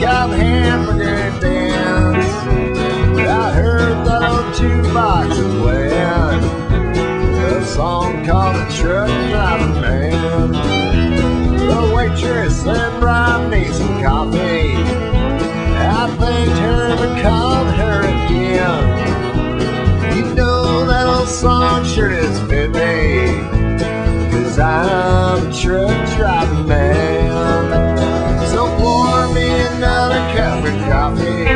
got hamburger dance. I heard that old jukebox playing a song called The Truck Driving Man. The waitress said, "Brian needs some coffee." I thanked her but called her again. You know that old song sure does fit me, 'cause I'm a truck driving man. So pour me another cup of coffee,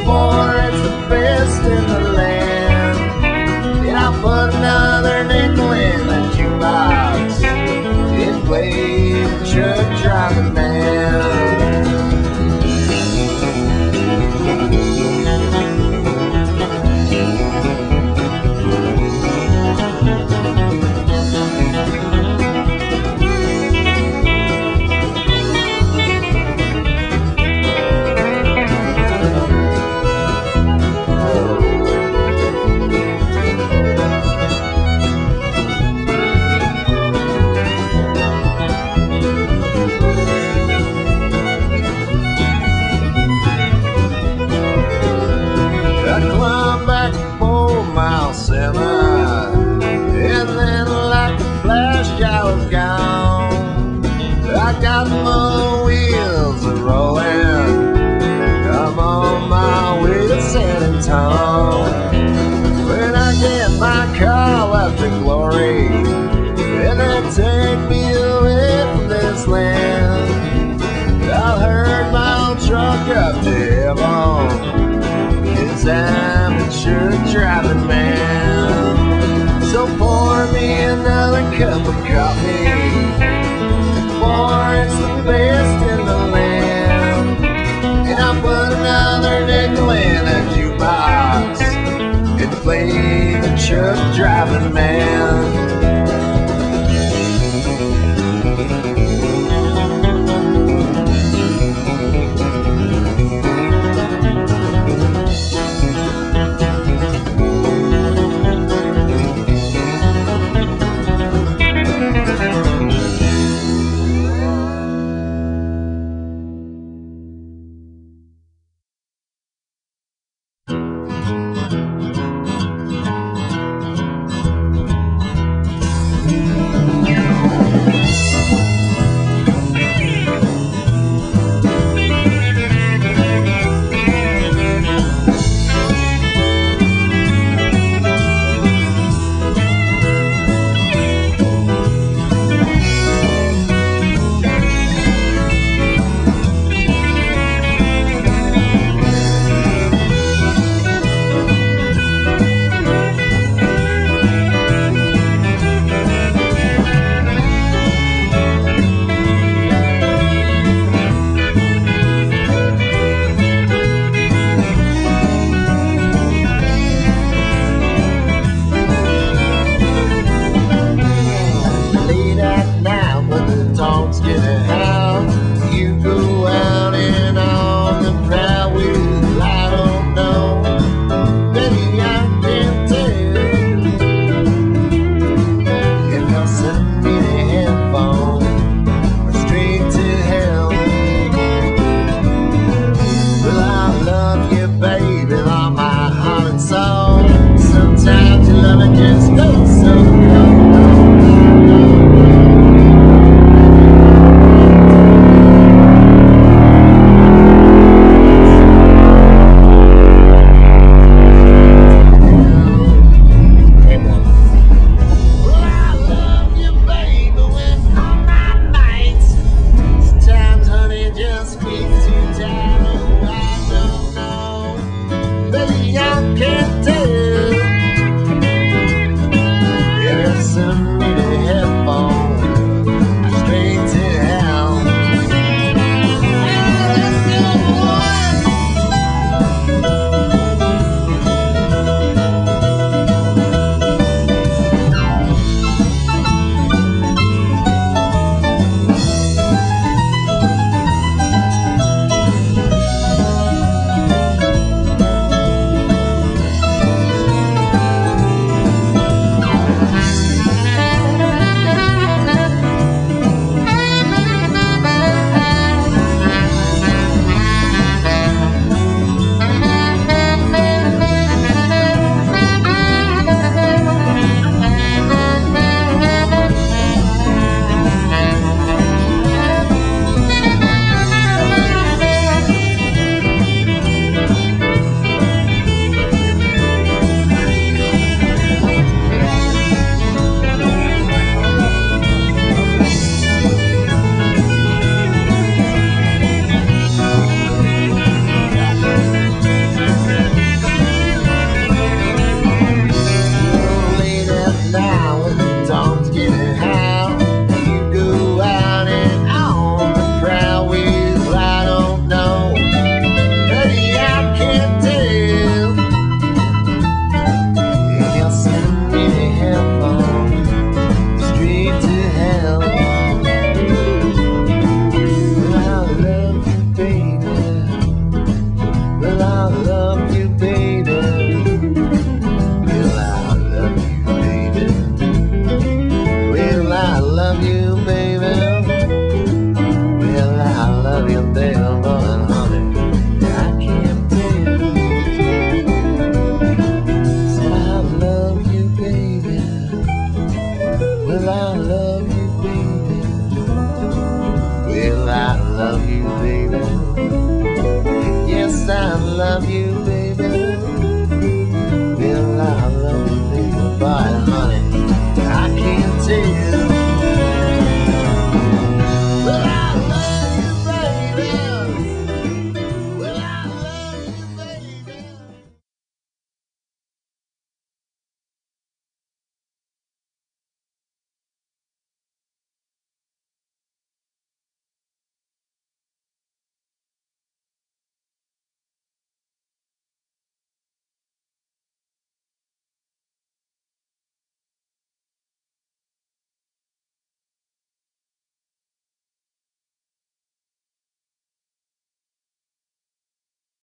for it's the best in the land. And I put another nickel in the jukebox and played the truck driving man. And then like a flash I was gone. I got my wheels a-rolling, I'm on my way to San Antonio. When I get my car up to glory, and then take me away from this land, I'll herd my old truck up to heaven, 'cause I'm a truck driving man. So pour me another cup of coffee, for it's the best in the land. And I put another nickel in a jukebox and play the truck driving man.